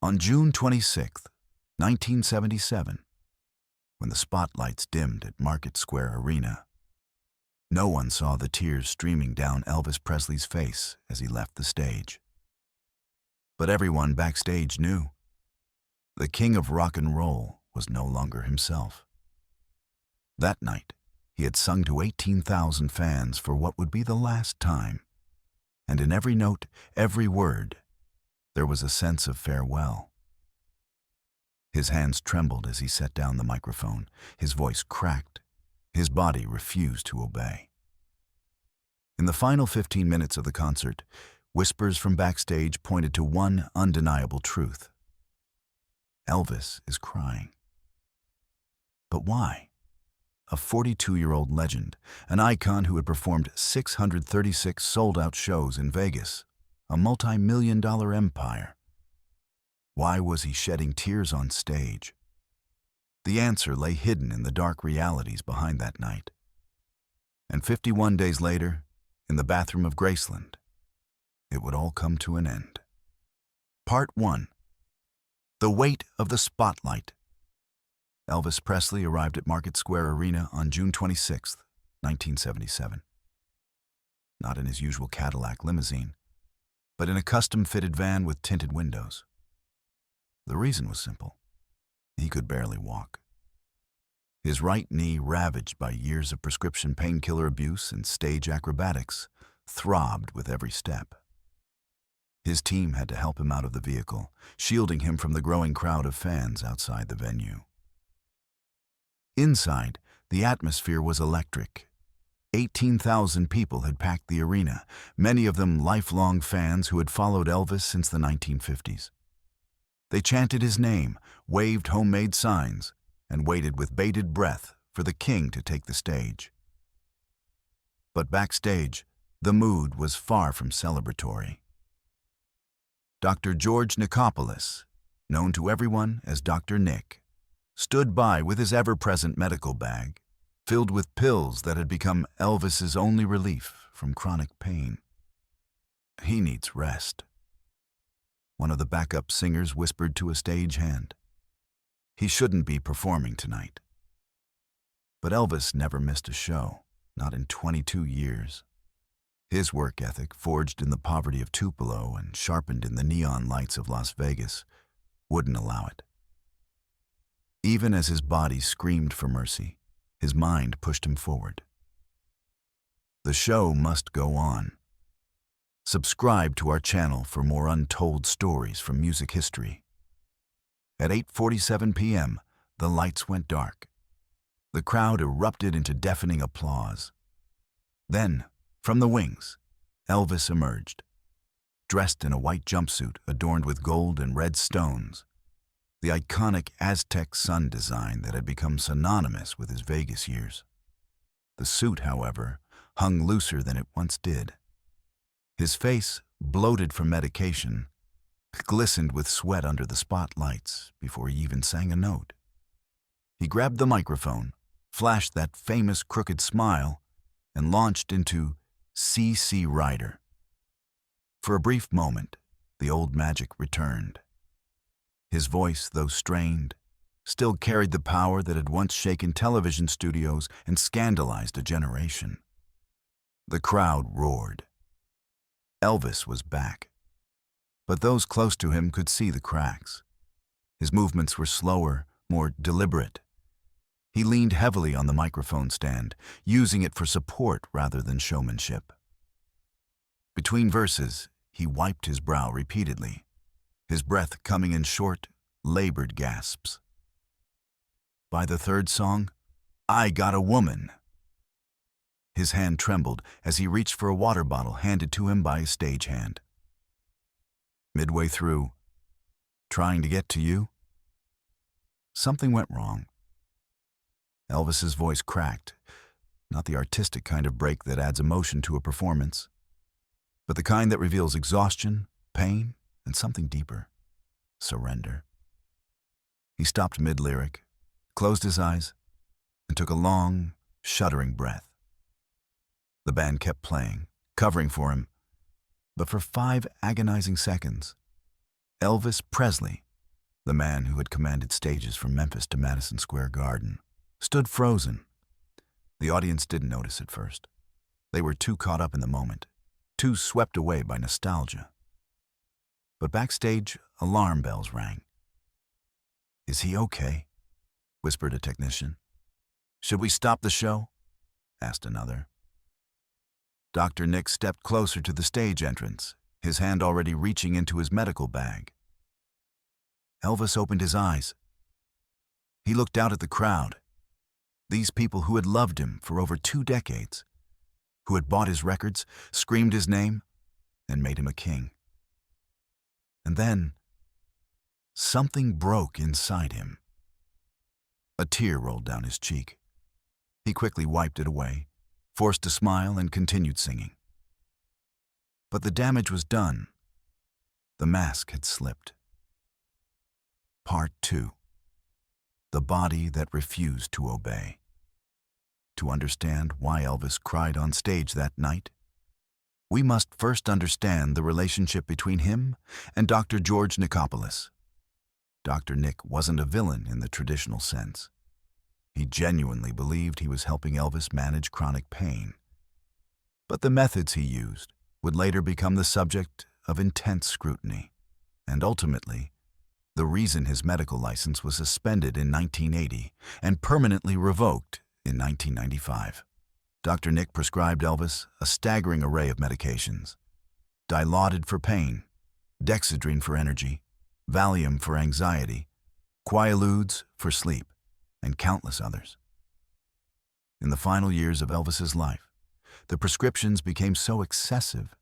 On June 26, 1977, when the spotlights dimmed at Market Square Arena, no one saw the tears streaming down Elvis Presley's face as he left the stage. But everyone backstage knew the king of rock and roll was no longer himself. That night, he had sung to 18,000 fans for what would be the last time, and in every note, every word, there was a sense of farewell. His hands trembled as he set down the microphone. His voice cracked. His body refused to obey. In the final 15 minutes of the concert, whispers from backstage pointed to one undeniable truth. Elvis is crying. But why? A 42-year-old legend, an icon who had performed 636 sold-out shows in Vegas, a multi-million-dollar empire. Why was he shedding tears on stage? The answer lay hidden in the dark realities behind that night. And 51 days later, in the bathroom of Graceland, it would all come to an end. Part 1. The Weight of the Spotlight. Elvis Presley arrived at Market Square Arena on June 26, 1977. Not in his usual Cadillac limousine, but in a custom-fitted van with tinted windows. The reason was simple. He could barely walk. His right knee, ravaged by years of prescription painkiller abuse and stage acrobatics, throbbed with every step. His team had to help him out of the vehicle, shielding him from the growing crowd of fans outside the venue. Inside, the atmosphere was electric. 18,000 people had packed the arena, many of them lifelong fans who had followed Elvis since the 1950s. They chanted his name, waved homemade signs, and waited with bated breath for the king to take the stage. But backstage, the mood was far from celebratory. Dr. George Nicopolis, known to everyone as Dr. Nick, stood by with his ever-present medical bag, filled with pills that had become Elvis's only relief from chronic pain. He needs rest. One of the backup singers whispered to a stagehand. He shouldn't be performing tonight. But Elvis never missed a show, not in 22 years. His work ethic, forged in the poverty of Tupelo and sharpened in the neon lights of Las Vegas, wouldn't allow it. Even as his body screamed for mercy, his mind pushed him forward. The show must go on. Subscribe to our channel for more untold stories from music history. At 8:47 p.m., the lights went dark. The crowd erupted into deafening applause. Then, from the wings, Elvis emerged, dressed in a white jumpsuit adorned with gold and red stones, the iconic Aztec sun design that had become synonymous with his Vegas years. The suit, however, hung looser than it once did. His face, bloated from medication, glistened with sweat under the spotlights before he even sang a note. He grabbed the microphone, flashed that famous crooked smile, and launched into C.C. Rider. For a brief moment, the old magic returned. His voice, though strained, still carried the power that had once shaken television studios and scandalized a generation. The crowd roared. Elvis was back. But those close to him could see the cracks. His movements were slower, more deliberate. He leaned heavily on the microphone stand, using it for support rather than showmanship. Between verses, he wiped his brow repeatedly, his breath coming in short, labored gasps. By the third song, "I Got a Woman," his hand trembled as he reached for a water bottle handed to him by his stagehand. Midway through, "Trying to Get to You," something went wrong. Elvis's voice cracked, not the artistic kind of break that adds emotion to a performance, but the kind that reveals exhaustion, pain, and something deeper: surrender. He stopped mid-lyric, closed his eyes, and took a long, shuddering breath. The band kept playing, covering for him, but for 5 agonizing seconds, Elvis Presley The man who had commanded stages from Memphis to Madison Square Garden stood frozen. The audience didn't notice at first. They were too caught up in the moment, too swept away by nostalgia. But backstage, alarm bells rang. "Is he okay?" whispered a technician. "Should we stop the show?" asked another. Dr. Nick stepped closer to the stage entrance, his hand already reaching into his medical bag. Elvis opened his eyes. He looked out at the crowd. These people who had loved him for over 2 decades, who had bought his records, screamed his name, and made him a king. And then, something broke inside him. A tear rolled down his cheek. He quickly wiped it away, forced a smile, and continued singing. But the damage was done. The mask had slipped. Part 2. The body that refused to obey. To understand why Elvis cried on stage that night, we must first understand the relationship between him and Dr. George Nicopolis. Dr. Nick wasn't a villain in the traditional sense. He genuinely believed he was helping Elvis manage chronic pain. But the methods he used would later become the subject of intense scrutiny, and ultimately, the reason his medical license was suspended in 1980 and permanently revoked in 1995. Dr. Nick prescribed Elvis a staggering array of medications: Dilaudid for pain, Dexedrine for energy, Valium for anxiety, Quaaludes for sleep, and countless others. In the final years of Elvis's life, the prescriptions became so excessive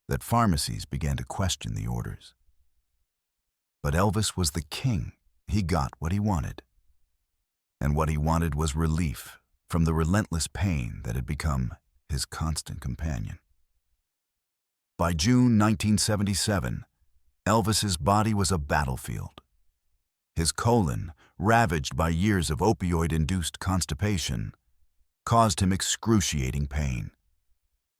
that pharmacies began to question the orders. But Elvis was the king. He got what he wanted. And what he wanted was relief from the relentless pain that had become his constant companion. By June 1977, Elvis's body was a battlefield. His colon, ravaged by years of opioid-induced constipation, caused him excruciating pain.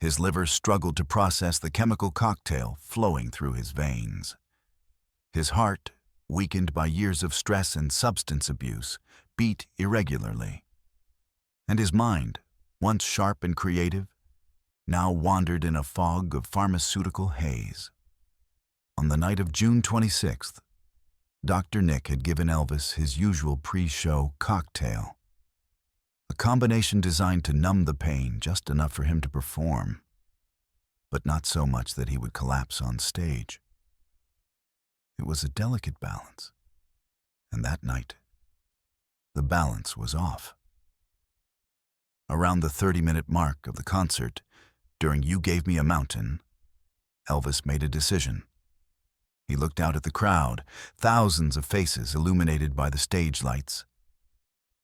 His liver struggled to process the chemical cocktail flowing through his veins. His heart, weakened by years of stress and substance abuse, beat irregularly. And his mind, once sharp and creative, now wandered in a fog of pharmaceutical haze. On the night of June 26th, Dr. Nick had given Elvis his usual pre-show cocktail, a combination designed to numb the pain just enough for him to perform, but not so much that he would collapse on stage. It was a delicate balance, and that night, the balance was off. Around the 30-minute mark of the concert, during You Gave Me a Mountain, Elvis made a decision. He looked out at the crowd, thousands of faces illuminated by the stage lights,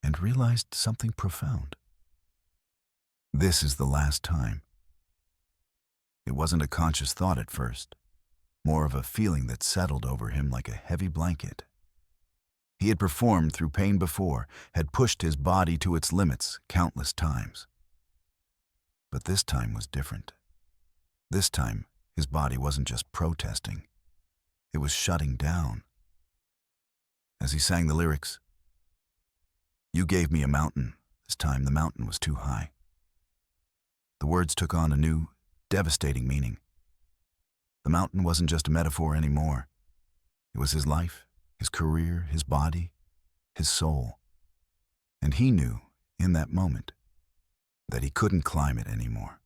and realized something profound. This is the last time. It wasn't a conscious thought at first, more of a feeling that settled over him like a heavy blanket. He had performed through pain before, had pushed his body to its limits countless times. But this time was different. This time, his body wasn't just protesting. It was shutting down. As he sang the lyrics, "You gave me a mountain. This time the mountain was too high." The words took on a new, devastating meaning. The mountain wasn't just a metaphor anymore. It was his life, his career, his body, his soul. And he knew, in that moment, that he couldn't climb it anymore.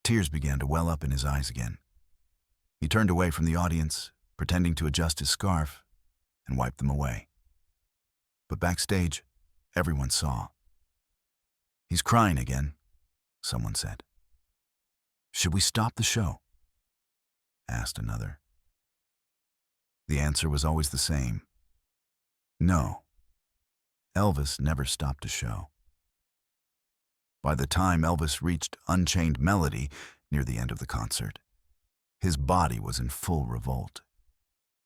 Tears began to well up in his eyes again. He turned away from the audience, pretending to adjust his scarf, and wiped them away. But backstage, everyone saw. "He's crying again," someone said. "Should we stop the show?" asked another. The answer was always the same. No. Elvis never stopped a show. By the time Elvis reached Unchained Melody, near the end of the concert, his body was in full revolt.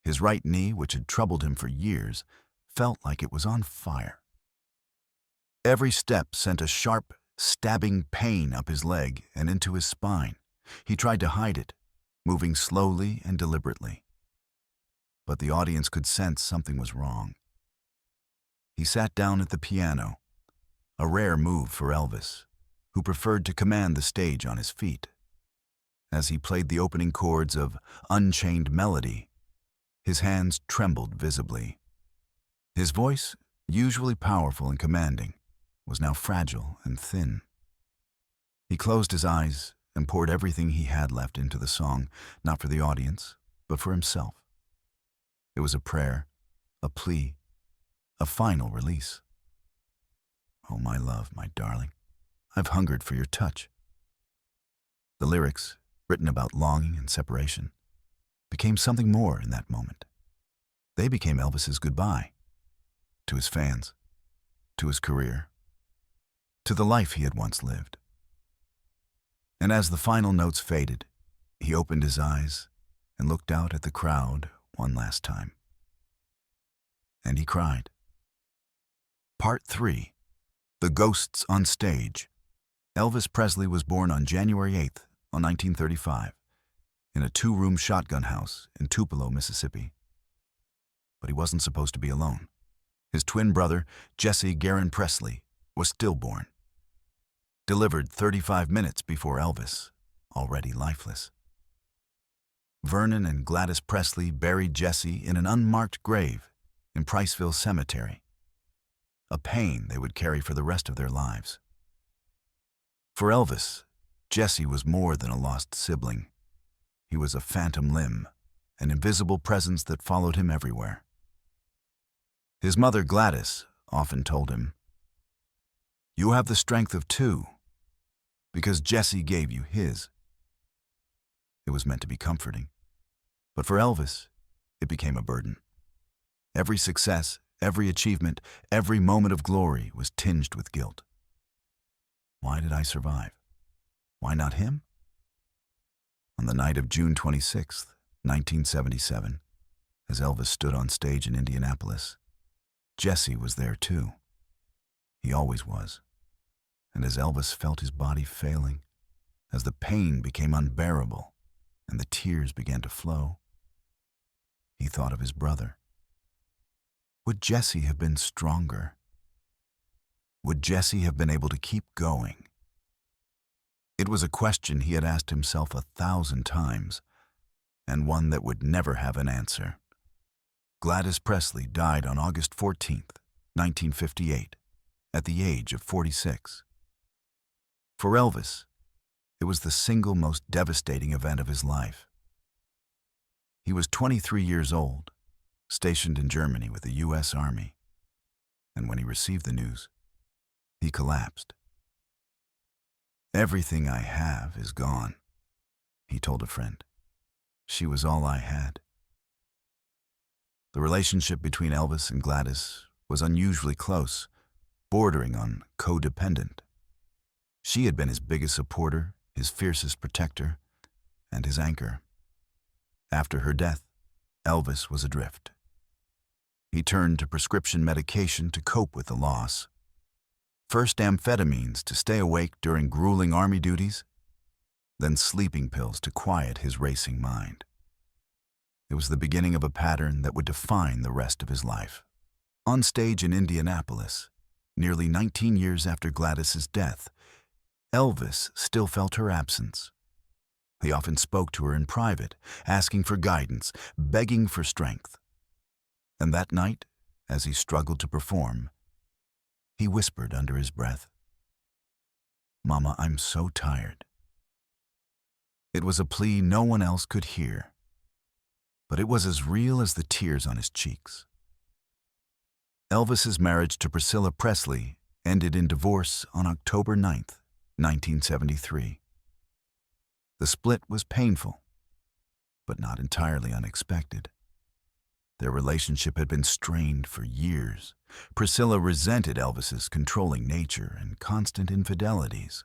His right knee, which had troubled him for years, felt like it was on fire. Every step sent a sharp, stabbing pain up his leg and into his spine. He tried to hide it, moving slowly and deliberately. but the audience could sense something was wrong. He sat down at the piano, a rare move for Elvis, who preferred to command the stage on his feet. As he played the opening chords of Unchained Melody, his hands trembled visibly. His voice, usually powerful and commanding, was now fragile and thin. He closed his eyes and poured everything he had left into the song, not for the audience, but for himself. It was a prayer, a plea, a final release. "Oh, my love, my darling, I've hungered for your touch." The lyrics, written about longing and separation, became something more in that moment. They became Elvis's goodbye to his fans, to his career, to the life he had once lived. And as the final notes faded, he opened his eyes and looked out at the crowd one last time. And he cried. Part 3. The Ghosts on Stage. Elvis Presley was born on January 8, 1935, in a 2-room shotgun house in Tupelo, Mississippi. But he wasn't supposed to be alone. His twin brother, Jesse Garon Presley, was stillborn, delivered 35 minutes before Elvis, already lifeless. Vernon and Gladys Presley buried Jesse in an unmarked grave in Priceville Cemetery, a pain they would carry for the rest of their lives. For Elvis, Jesse was more than a lost sibling. He was a phantom limb, an invisible presence that followed him everywhere. His mother, Gladys, often told him, "You have the strength of 2, because Jesse gave you his." It was meant to be comforting, but for Elvis, it became a burden. Every success, every achievement, every moment of glory was tinged with guilt. Why did I survive? Why not him? On the night of June 26, 1977, as Elvis stood on stage in Indianapolis, Jesse was there too. He always was. And as Elvis felt his body failing, as the pain became unbearable and the tears began to flow, he thought of his brother. Would Jesse have been stronger? Would Jesse have been able to keep going? It was a question he had asked himself 1,000 times, and one that would never have an answer. Gladys Presley died on August 14, 1958, at the age of 46. For Elvis, it was the single most devastating event of his life. He was 23 years old, stationed in Germany with the U.S. Army, and when he received the news, he collapsed. "Everything I have is gone," he told a friend. "She was all I had." The relationship between Elvis and Gladys was unusually close, bordering on codependent. She had been his biggest supporter, his fiercest protector, and his anchor. After her death, Elvis was adrift. He turned to prescription medication to cope with the loss. First amphetamines to stay awake during grueling army duties, then sleeping pills to quiet his racing mind. It was the beginning of a pattern that would define the rest of his life. On stage in Indianapolis, nearly 19 years after Gladys's death, Elvis still felt her absence. He often spoke to her in private, asking for guidance, begging for strength. And that night, as he struggled to perform, he whispered under his breath, "Mama, I'm so tired." It was a plea no one else could hear, but it was as real as the tears on his cheeks. Elvis's marriage to Priscilla Presley ended in divorce on October 9, 1973. The split was painful, but not entirely unexpected. Their relationship had been strained for years. Priscilla resented Elvis's controlling nature and constant infidelities,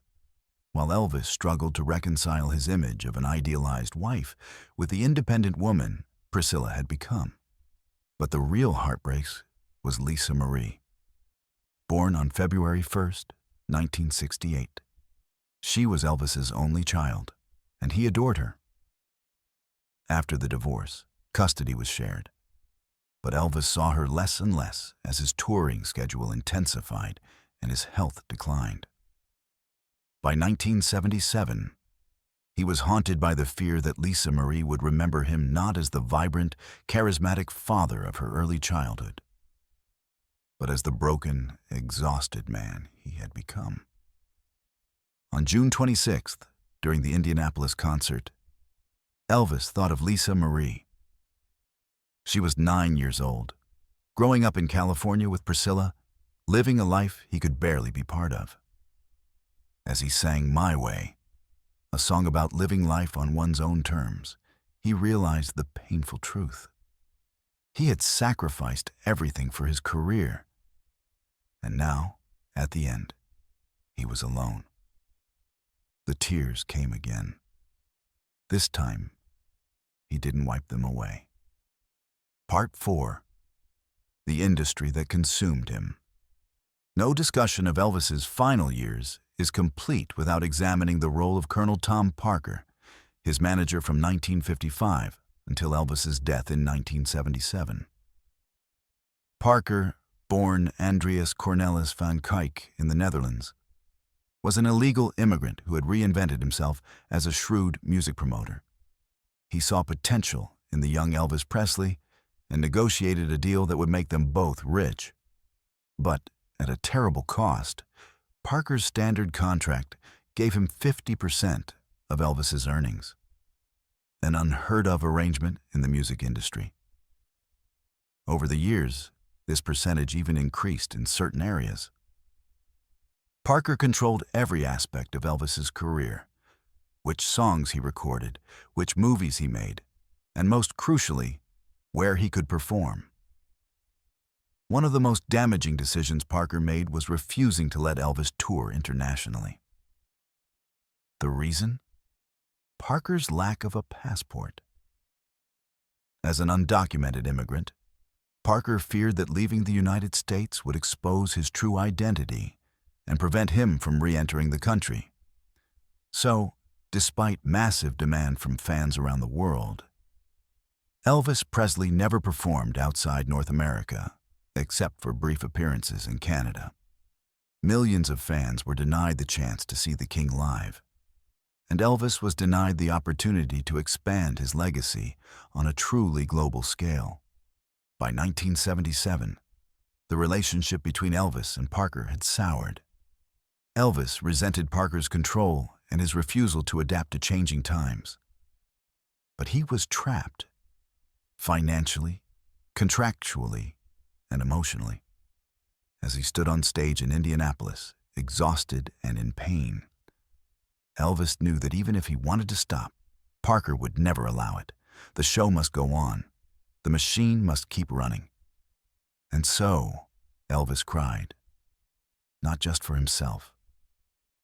while Elvis struggled to reconcile his image of an idealized wife with the independent woman Priscilla had become. But the real heartbreaks was Lisa Marie. Born on February 1, 1968. She was Elvis's only child, and he adored her. After the divorce, custody was shared, But Elvis saw her less and less as his touring schedule intensified and his health declined. By 1977, he was haunted by the fear that Lisa Marie would remember him not as the vibrant, charismatic father of her early childhood, but as the broken, exhausted man he had become. On June 26th, during the Indianapolis concert, Elvis thought of Lisa Marie. She was 9 years old, growing up in California with Priscilla, living a life he could barely be part of. As he sang My Way, a song about living life on one's own terms, he realized the painful truth. He had sacrificed everything for his career, and now, at the end, he was alone. The tears came again. This time, he didn't wipe them away. Part 4. The industry that consumed him. No discussion of Elvis's final years is complete without examining the role of Colonel Tom Parker, his manager from 1955 until Elvis's death in 1977. Parker, born Andreas Cornelis van Kuyk in the Netherlands, was an illegal immigrant who had reinvented himself as a shrewd music promoter. He saw potential in the young Elvis Presley and negotiated a deal that would make them both rich. But at a terrible cost, Parker's standard contract gave him 50% of Elvis's earnings, an unheard-of arrangement in the music industry. Over the years, this percentage even increased in certain areas. Parker controlled every aspect of Elvis's career: which songs he recorded, which movies he made, and most crucially, where he could perform. One of the most damaging decisions Parker made was refusing to let Elvis tour internationally. The reason? Parker's lack of a passport. As an undocumented immigrant, Parker feared that leaving the United States would expose his true identity and prevent him from re-entering the country. So, despite massive demand from fans around the world, Elvis Presley never performed outside North America, except for brief appearances in Canada. Millions of fans were denied the chance to see the King live, and Elvis was denied the opportunity to expand his legacy on a truly global scale. By 1977, the relationship between Elvis and Parker had soured. Elvis resented Parker's control and his refusal to adapt to changing times. But he was trapped, financially, contractually, and emotionally. As he stood on stage in Indianapolis, exhausted and in pain, Elvis knew that even if he wanted to stop, Parker would never allow it. The show must go on. The machine must keep running. And so, Elvis cried, not just for himself,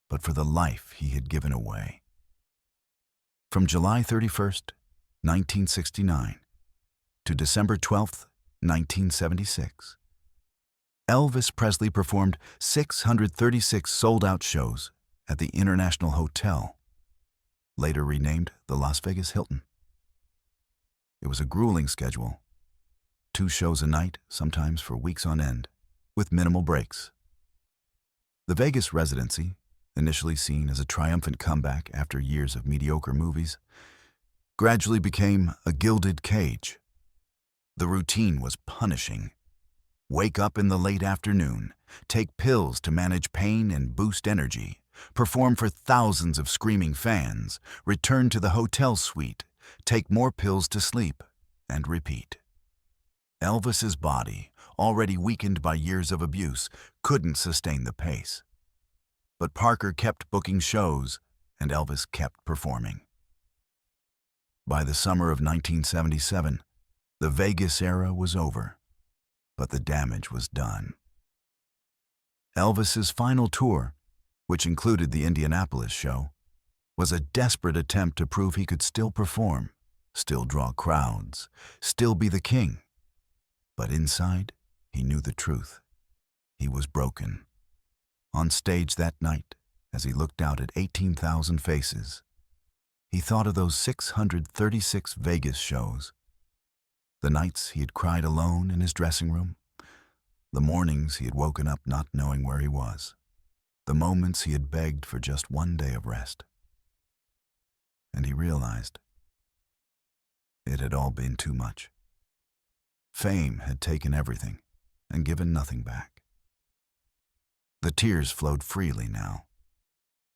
but for the life he had given away. From July 31st, 1969, to December 12th, 1976, Elvis Presley performed 636 sold-out shows at the International Hotel, later renamed the Las Vegas Hilton. It was a grueling schedule, 2 shows a night, sometimes for weeks on end, with minimal breaks. The Vegas residency, initially seen as a triumphant comeback after years of mediocre movies, gradually became a gilded cage. The routine was punishing. Wake up in the late afternoon, take pills to manage pain and boost energy, perform for thousands of screaming fans, return to the hotel suite, take more pills to sleep, and repeat. Elvis's body, already weakened by years of abuse, couldn't sustain the pace. But Parker kept booking shows, and Elvis kept performing. By the summer of 1977, the Vegas era was over, but the damage was done. Elvis's final tour, which included the Indianapolis show, was a desperate attempt to prove he could still perform, still draw crowds, still be the king. But inside, he knew the truth. He was broken. On stage that night, as he looked out at 18,000 faces, he thought of those 636 Vegas shows, The nights he had cried alone in his dressing room, the mornings he had woken up not knowing where he was, the moments he had begged for just one day of rest. And he realized it had all been too much. Fame had taken everything and given nothing back. The tears flowed freely now.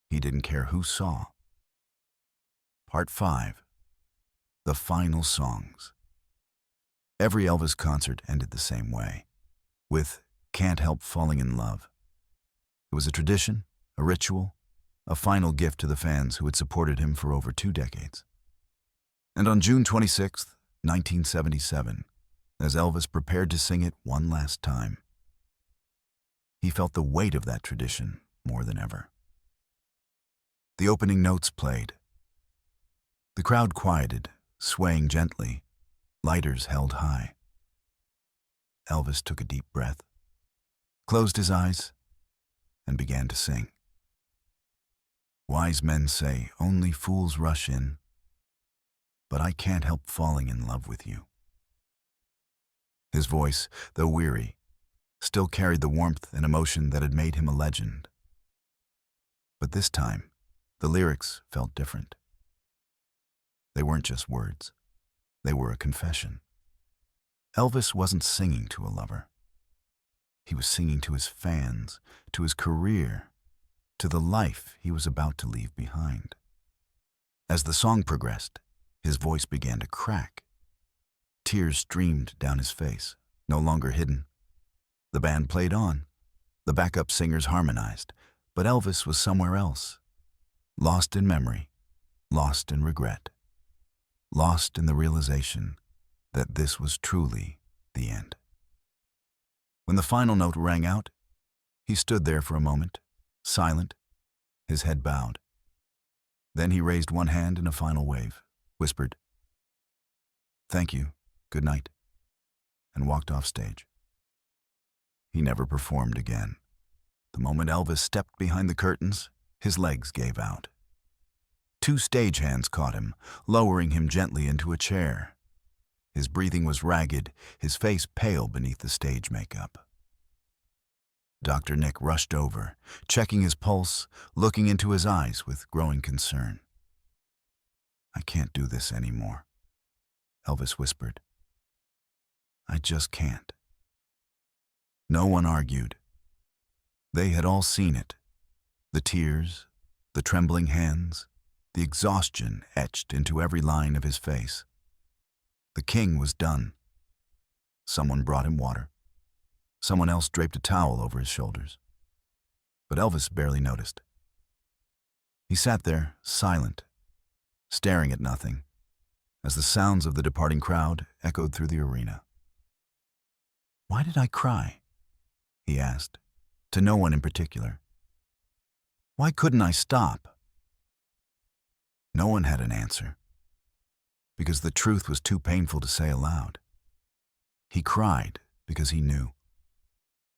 He didn't care who saw. Part 5. The Final Songs. Every Elvis concert ended the same way, with "Can't Help Falling in Love." It was a tradition, a ritual, a final gift to the fans who had supported him for over 2 decades. And on June 26, 1977, as Elvis prepared to sing it one last time, he felt the weight of that tradition more than ever. The opening notes played. The crowd quieted, swaying gently, lighters held high. Elvis took a deep breath, closed his eyes, and began to sing. Wise men say only fools rush in, but I can't help falling in love with you. His voice, though weary, still carried the warmth and emotion that had made him a legend. But this time, the lyrics felt different. They weren't just words. They were a confession. Elvis wasn't singing to a lover. He was singing to his fans, to his career, to the life he was about to leave behind. As the song progressed, his voice began to crack. Tears streamed down his face, no longer hidden. The band played on. The backup singers harmonized, but Elvis was somewhere else, lost in memory, lost in regret, lost in the realization that this was truly the end. When the final note rang out, he stood there for a moment, silent, his head bowed. Then he raised one hand in a final wave, whispered, "Thank you, good night," and walked off stage. He never performed again. The moment Elvis stepped behind the curtains, his legs gave out. 2 stagehands caught him, lowering him gently into a chair. His breathing was ragged, his face pale beneath the stage makeup. Dr. Nick rushed over, checking his pulse, looking into his eyes with growing concern. "I can't do this anymore," Elvis whispered. "I just can't." No one argued. They had all seen it. The tears, the trembling hands, the exhaustion etched into every line of his face. The king was done. Someone brought him water. Someone else draped a towel over his shoulders. But Elvis barely noticed. He sat there, silent, staring at nothing, as the sounds of the departing crowd echoed through the arena. "Why did I cry?" he asked, to no one in particular. "Why couldn't I stop?" No one had an answer, because the truth was too painful to say aloud. He cried because he knew.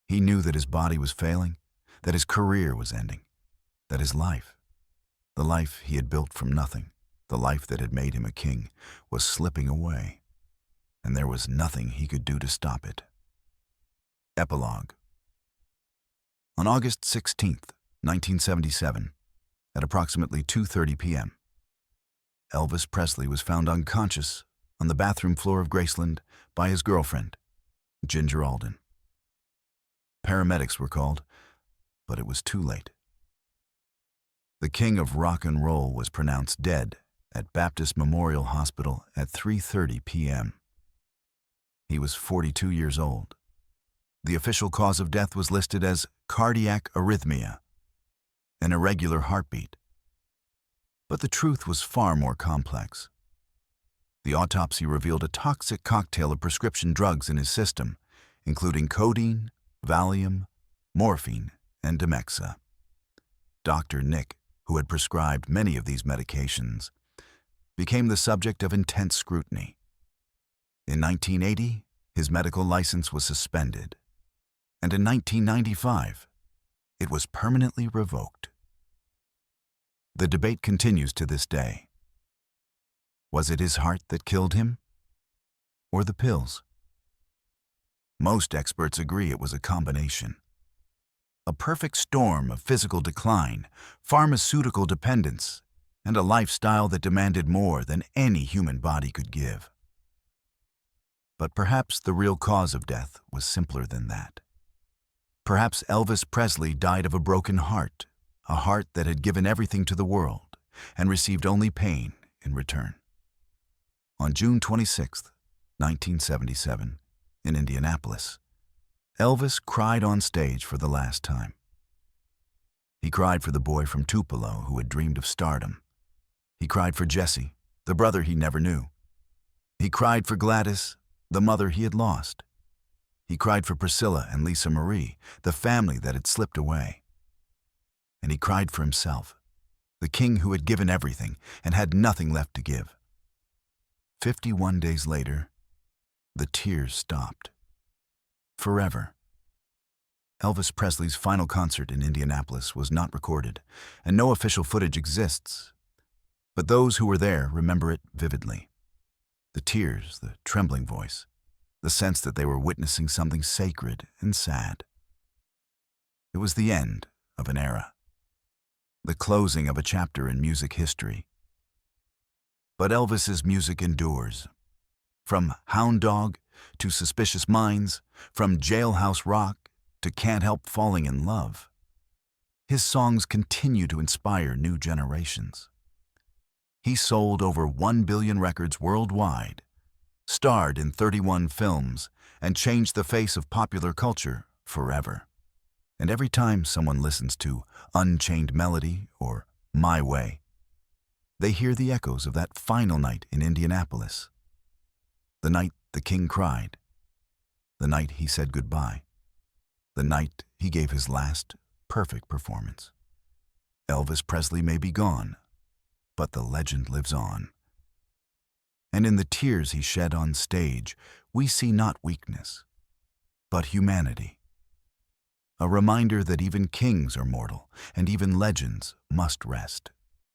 He knew that his body was failing, that his career was ending, that his life, the life he had built from nothing, the life that had made him a king, was slipping away, and there was nothing he could do to stop it. Epilogue. On August 16th, 1977, at approximately 2:30 p.m., Elvis Presley was found unconscious on the bathroom floor of Graceland by his girlfriend, Ginger Alden. Paramedics were called, but it was too late. The king of rock and roll was pronounced dead at Baptist Memorial Hospital at 3:30 p.m. He was 42 years old. The official cause of death was listed as cardiac arrhythmia, an irregular heartbeat. But the truth was far more complex. The autopsy revealed a toxic cocktail of prescription drugs in his system, including codeine, Valium, morphine, and Demexa. Dr. Nick, who had prescribed many of these medications, became the subject of intense scrutiny. In 1980, his medical license was suspended, and in 1995, it was permanently revoked. The debate continues to this day. Was it his heart that killed him? or the pills? Most experts agree it was a combination. A perfect storm of physical decline, pharmaceutical dependence, and a lifestyle that demanded more than any human body could give. But perhaps the real cause of death was simpler than that. Perhaps Elvis Presley died of a broken heart, a heart that had given everything to the world and received only pain in return. On June 26, 1977, in Indianapolis, Elvis cried on stage for the last time. He cried for the boy from Tupelo who had dreamed of stardom. He cried for Jesse, the brother he never knew. He cried for Gladys, the mother he had lost. He cried for Priscilla and Lisa Marie, the family that had slipped away. And he cried for himself, the king who had given everything and had nothing left to give. 51 days later, the tears stopped. Forever. Elvis Presley's final concert in Indianapolis was not recorded, and no official footage exists. But those who were there remember it vividly. The tears, the trembling voice, the sense that they were witnessing something sacred and sad. It was the end of an era, the closing of a chapter in music history. But Elvis's music endures. From Hound Dog to Suspicious Minds, from Jailhouse Rock to Can't Help Falling in Love, his songs continue to inspire new generations. He sold over 1 billion records worldwide, starred in 31 films, and changed the face of popular culture forever. And every time someone listens to Unchained Melody or My Way, they hear the echoes of that final night in Indianapolis. The night the king cried. The night he said goodbye. The night he gave his last perfect performance. Elvis Presley may be gone, but the legend lives on. And in the tears he shed on stage, we see not weakness, but humanity. A reminder that even kings are mortal, and even legends must rest.